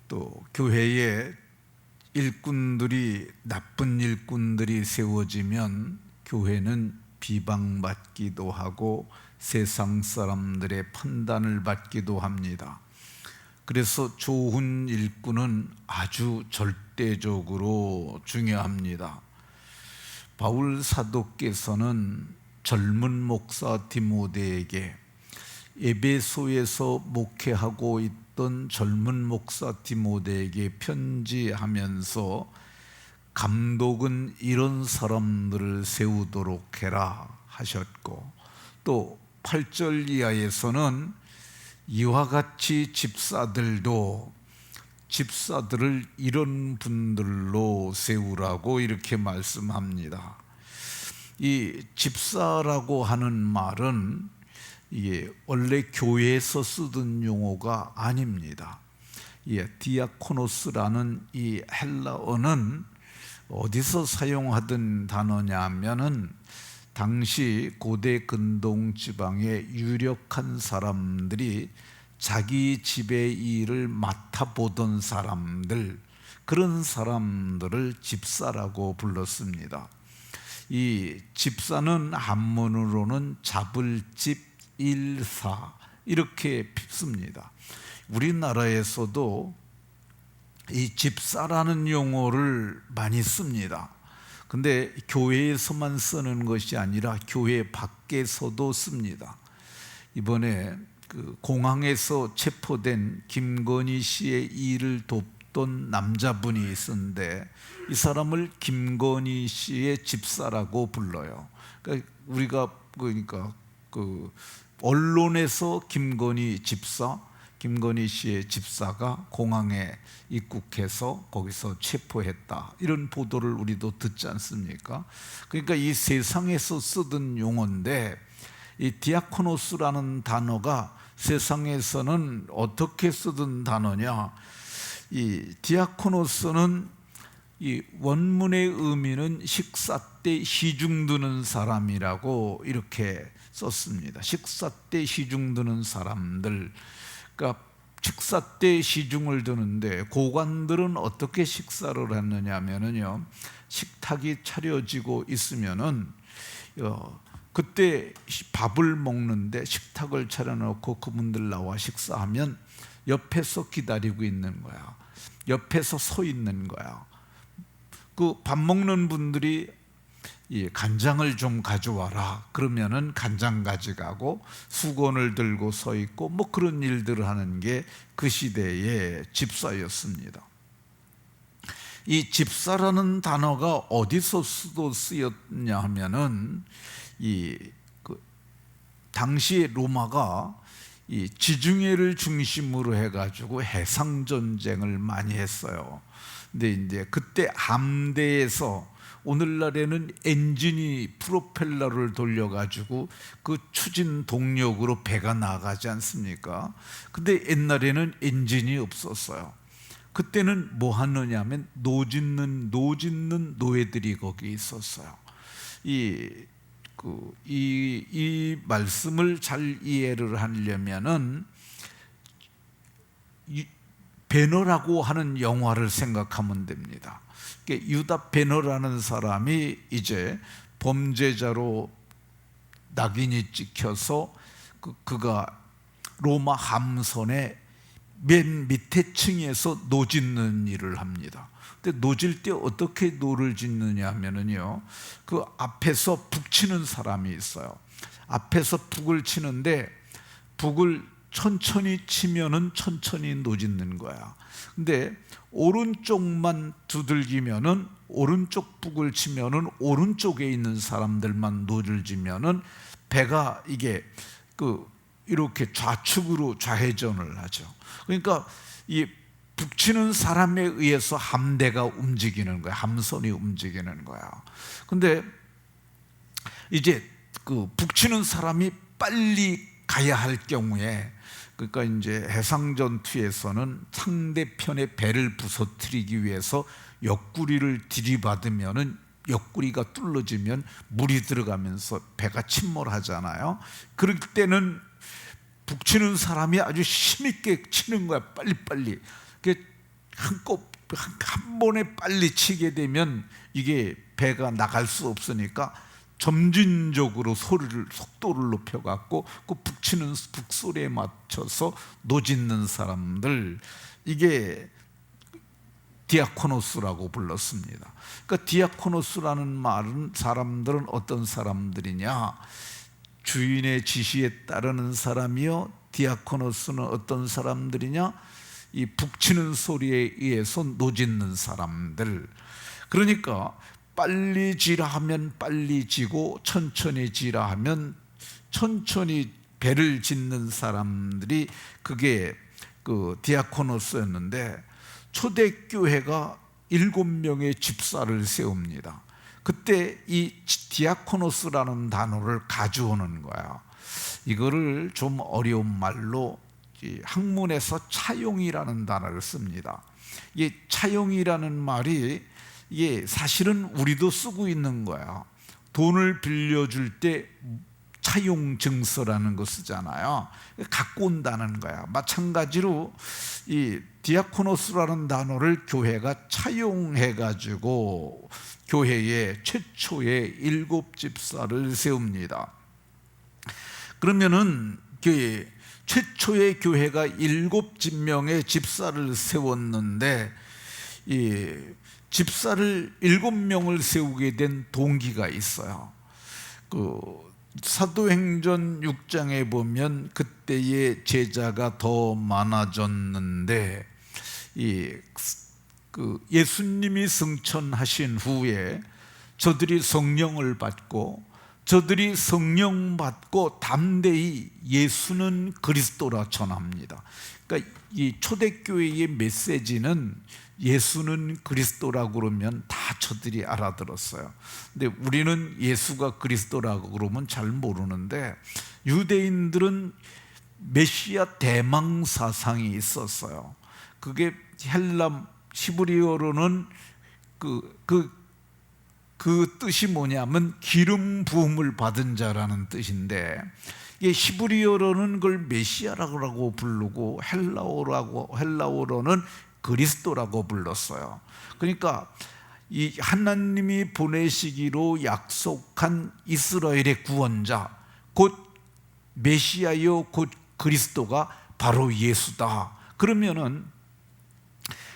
또 교회에 나쁜 일꾼들이 세워지면 교회는 비방받기도 하고 세상 사람들의 판단을 받기도 합니다. 그래서 좋은 일꾼은 아주 절대적으로 중요합니다. 바울 사도께서는 젊은 목사 디모데에게 에베소에서 목회하고 있던 젊은 목사 디모데에게 편지하면서 감독은 이런 사람들을 세우도록 해라 하셨고, 또 8절 이하에서는 이와 같이 집사들을 이런 분들로 세우라고 이렇게 말씀합니다. 이 집사라고 하는 말은 이게 원래 교회에서 쓰던 용어가 아닙니다. 디아코노스라는 이 헬라어는 어디서 사용하던 단어냐 하면은 당시 고대 근동 지방의 유력한 사람들이 자기 집의 일을 맡아보던 사람들, 그런 사람들을 집사라고 불렀습니다. 이 집사는 한문으로는 잡을 집, 일사 이렇게 씁니다. 우리나라에서도 이 집사라는 용어를 많이 씁니다. 근데 교회에서만 쓰는 것이 아니라 교회 밖에서도 씁니다. 이번에 그 공항에서 체포된 김건희 씨의 일을 돕던 남자분이 있었는데 이 사람을 김건희 씨의 집사라고 불러요. 그러니까 우리가 그 언론에서 김건희 씨의 집사가 공항에 입국해서 거기서 체포했다, 이런 보도를 우리도 듣지 않습니까? 그러니까 이 세상에서 쓰던 용어인데, 이 디아코노스라는 단어가 세상에서는 어떻게 쓰던 단어냐? 이 디아코노스는 이 원문의 의미는 식사 때 시중 드는 사람이라고 이렇게 썼습니다. 식사 때 시중 드는 사람들, 그러니까 식사 때 시중을 드는데 고관들은 어떻게 식사를 했느냐 하면은요, 식탁이 차려지고 있으면은 그때 밥을 먹는데 식탁을 차려놓고 그분들 나와 식사하면 옆에서 기다리고 있는 거야. 옆에서 서 있는 거야. 그 밥 먹는 분들이 간장을 좀 가져와라 그러면은 간장 가져가고 수건을 들고 서 있고 뭐 그런 일들을 하는 게 그 시대의 집사였습니다. 이 집사라는 단어가 어디서 쓰였냐 하면은 당시 로마가 이 지중해를 중심으로 해가지고 해상 전쟁을 많이 했어요. 근데 이제 그때 함대에서, 오늘날에는 엔진이 프로펠러를 돌려가지고 그 추진 동력으로 배가 나가지 않습니까? 근데 옛날에는 엔진이 없었어요. 그때는 뭐 하느냐면 노 짓는 노예들이 거기 있었어요. 이 말씀을 잘 이해를 하려면은 배너라고 하는 영화를 생각하면 됩니다. 유다 배너라는 사람이 이제 범죄자로 낙인이 찍혀서 그가 로마 함선의 맨 밑에 층에서 노 짓는 일을 합니다. 근데 노 질 때 어떻게 노를 짓느냐 하면은요, 그 앞에서 북 치는 사람이 있어요. 앞에서 북을 치는데 북을 천천히 치면은 천천히 노 짓는 거야. 근데 오른쪽만 두들기면은, 오른쪽 북을 치면은 오른쪽에 있는 사람들만 노를 지면은 배가 이게 이렇게 좌측으로 좌회전을 하죠. 그러니까 이 북치는 사람에 의해서 함대가 움직이는 거야. 함선이 움직이는 거야. 근데 이제 그 북치는 사람이 빨리 가야 할 경우에, 그러니까 이제 해상 전투에서는 상대편의 배를 부서뜨리기 위해서 옆구리를 들이받으면은 옆구리가 뚫어지면 물이 들어가면서 배가 침몰하잖아요. 그럴 때는 북치는 사람이 아주 힘있게 치는 거야. 빨리빨리. 한 번에 빨리 치게 되면 이게 배가 나갈 수 없으니까 점진적으로 속도를 높여갖고 그 북치는 북소리에 맞춰서 노짓는 사람들, 이게 디아코노스라고 불렀습니다. 그러니까 디아코노스라는 말은 사람들은 어떤 사람들이냐? 주인의 지시에 따르는 사람이요. 디아코노스는 어떤 사람들이냐? 이 북치는 소리에 의해서 노짓는 사람들. 그러니까 빨리 지라 하면 빨리 지고 천천히 지라 하면 천천히 배를 짓는 사람들이 그게 그 디아코노스였는데, 초대교회가 7명의 집사를 세웁니다. 그때 이 디아코노스라는 단어를 가져오는 거야. 이거를 좀 어려운 말로 학문에서 차용이라는 단어를 씁니다. 이 차용이라는 말이 이게 사실은 우리도 쓰고 있는 거야. 돈을 빌려줄 때 차용증서라는 거 쓰잖아요. 갖고 온다는 거야. 마찬가지로 이 디아코노스라는 단어를 교회가 차용해가지고 교회에 최초의 7집사를 세웁니다. 그러면은 최초의 교회가 7명의 집사를 세웠는데, 이 집사를 7명을 세우게 된 동기가 있어요. 그 사도행전 6장에 보면 그때의 제자가 더 많아졌는데, 예수님이 승천하신 후에 저들이 성령을 받고 담대히 예수는 그리스도라 전합니다. 그러니까 이 초대교회의 메시지는 예수는 그리스도라고 그러면 다 저들이 알아들었어요. 근데 우리는 예수가 그리스도라고 그러면 잘 모르는데, 유대인들은 메시아 대망 사상이 있었어요. 그게 헬라 히브리어로는 그 뜻이 뭐냐면 기름 부음을 받은 자라는 뜻인데, 이게 히브리어로는 그걸 메시아라고 부르고 헬라어로는 그리스도라고 불렀어요. 그러니까 이 하나님이 보내시기로 약속한 이스라엘의 구원자, 곧 메시아요 곧 그리스도가 바로 예수다. 그러면은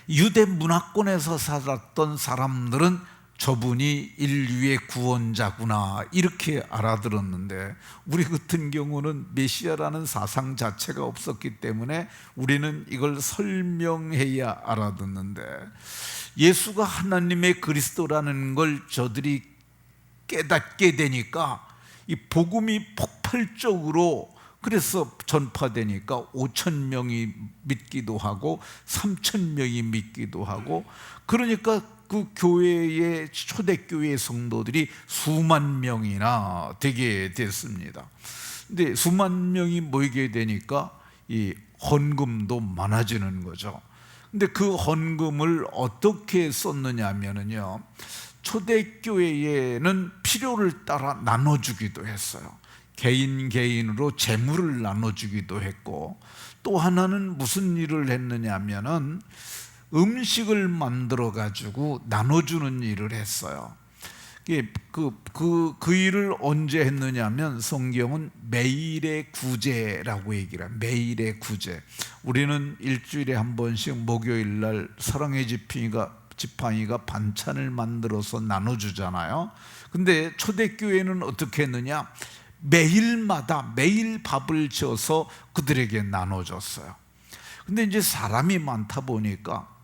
유대 문화권에서 살았던 사람들은 저분이 인류의 구원자구나 이렇게 알아들었는데, 우리 같은 경우는 메시아라는 사상 자체가 없었기 때문에 우리는 이걸 설명해야 알아듣는데, 예수가 하나님의 그리스도라는 걸 저들이 깨닫게 되니까 이 복음이 폭발적으로 그래서 전파되니까 5,000명이 믿기도 하고 3,000명이 믿기도 하고, 그러니까 그 교회의 초대교회 성도들이 수만 명이나 되게 됐습니다. 근데 수만 명이 모이게 되니까 이 헌금도 많아지는 거죠. 근데 그 헌금을 어떻게 썼느냐 하면요, 초대교회에는 필요를 따라 나눠주기도 했어요. 개인으로 재물을 나눠주기도 했고, 또 하나는 무슨 일을 했느냐 하면은 음식을 만들어 가지고 나눠주는 일을 했어요. 그 일을 언제 했느냐 하면 성경은 매일의 구제라고 얘기를 해요. 매일의 구제. 우리는 일주일에 한 번씩 목요일 날 사랑의 지팡이가 반찬을 만들어서 나눠주잖아요. 근데 초대교회는 어떻게 했느냐? 매일마다 매일 밥을 지어서 그들에게 나눠줬어요. 근데 이제 사람이 많다 보니까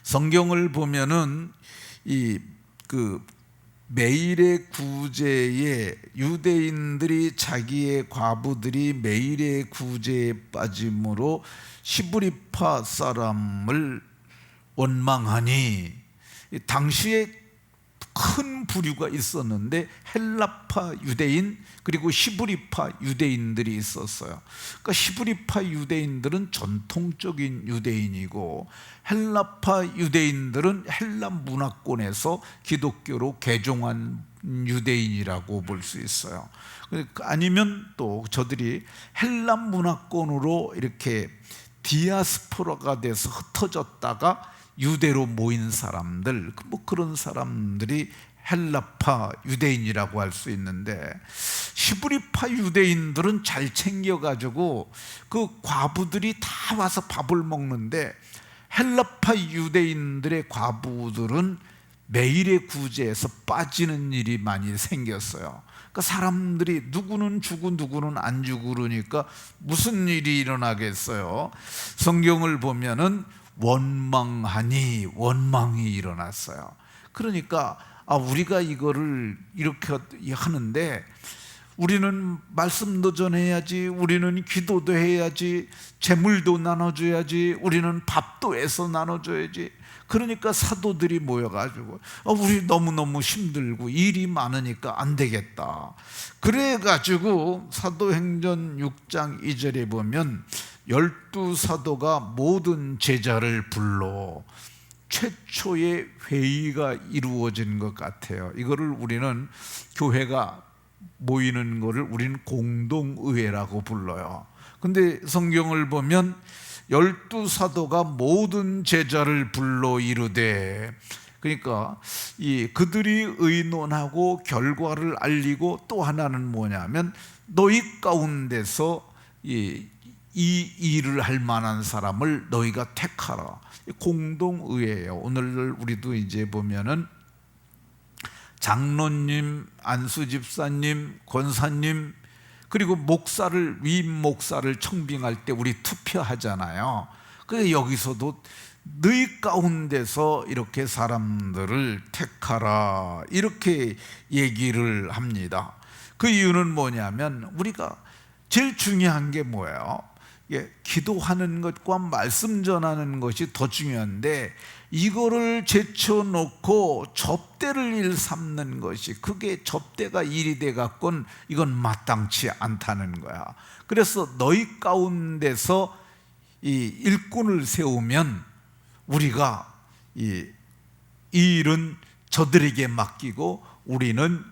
성경을 보면은 매일의 구제에 유대인들이 자기의 과부들이 매일의 구제에 빠짐으로 시브리파 사람을 원망하니, 당시에 큰 부류가 있었는데 헬라파 유대인 그리고 히브리파 유대인들이 있었어요. 그러니까 히브리파 유대인들은 전통적인 유대인이고 헬라파 유대인들은 헬라 문화권에서 기독교로 개종한 유대인이라고 볼 수 있어요. 아니면 또 저들이 헬라 문화권으로 이렇게 디아스포라가 돼서 흩어졌다가 유대로 모인 사람들, 뭐 그런 사람들이 헬라파 유대인이라고 할 수 있는데, 히브리파 유대인들은 잘 챙겨가지고 그 과부들이 다 와서 밥을 먹는데, 헬라파 유대인들의 과부들은 매일의 구제에서 빠지는 일이 많이 생겼어요. 그러니까 사람들이 누구는 죽고 누구는 안 죽고 그러니까 무슨 일이 일어나겠어요? 성경을 보면은 원망하니 원망이 일어났어요. 그러니까 우리가 이거를 이렇게 하는데, 우리는 말씀도 전해야지, 우리는 기도도 해야지, 재물도 나눠줘야지, 우리는 밥도 애써 나눠줘야지. 그러니까 사도들이 모여가지고 우리 너무너무 힘들고 일이 많으니까 안 되겠다. 그래가지고 사도행전 6장 2절에 보면 12사도가 모든 제자를 불러 최초의 회의가 이루어진 것 같아요. 이거를 우리는 교회가 모이는 거를 우리는 공동의회라고 불러요. 근데 성경을 보면 12사도가 모든 제자를 불러 이르되, 그러니까 그들이 의논하고 결과를 알리고, 또 하나는 뭐냐면 너희 가운데서 이 일을 할 만한 사람을 너희가 택하라. 공동의회예요. 오늘 우리도 이제 보면은 장로님, 안수 집사님, 권사님, 그리고 목사를, 위임 목사를 청빙할 때 우리 투표하잖아요. 그래서 여기서도 너희 가운데서 이렇게 사람들을 택하라, 이렇게 얘기를 합니다. 그 이유는 뭐냐면, 우리가 제일 중요한 게 뭐예요? 기도하는 것과 말씀 전하는 것이 더 중요한데, 이거를 제쳐놓고 접대를 일삼는 것이, 그게 접대가 일이 돼 갖고는 이건 마땅치 않다는 거야. 그래서 너희 가운데서 이 일꾼을 세우면 우리가 이 일은 저들에게 맡기고 우리는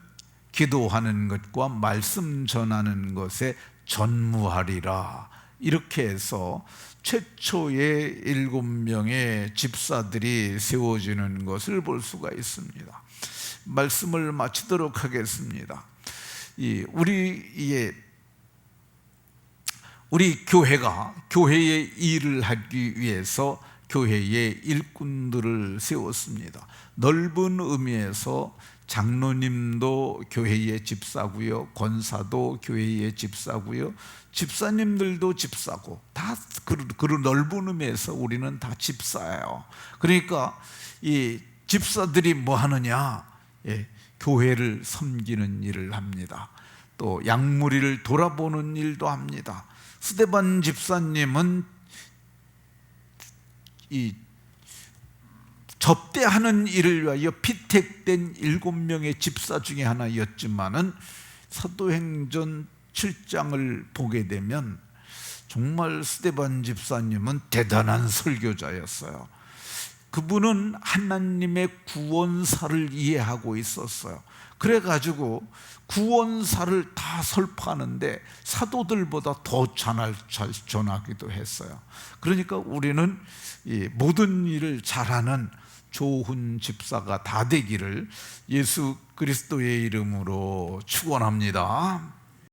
기도하는 것과 말씀 전하는 것에 전무하리라. 이렇게 해서 최초의 7명의 집사들이 세워지는 것을 볼 수가 있습니다. 말씀을 마치도록 하겠습니다. 우리 교회가 교회의 일을 하기 위해서 교회의 일꾼들을 세웠습니다. 넓은 의미에서 장로님도 교회의 집사고요, 권사도 교회의 집사고요, 집사님들도 집사고, 다 그런 넓은 의미에서 우리는 다 집사예요. 그러니까 이 집사들이 뭐 하느냐? 교회를 섬기는 일을 합니다. 또 양무리를 돌아보는 일도 합니다. 스데반 집사님은 이 접대하는 일을 위하여 피택된 7명의 집사 중에 하나였지만은, 사도행전 7장을 보게 되면 정말 스데반 집사님은 대단한 설교자였어요. 그분은 하나님의 구원사를 이해하고 있었어요. 그래가지고 구원사를 다 설파하는데 사도들보다 더 잘 전하기도 했어요. 그러니까 우리는 이 모든 일을 잘하는 좋은 집사가 다 되기를 예수 그리스도의 이름으로 축원합니다.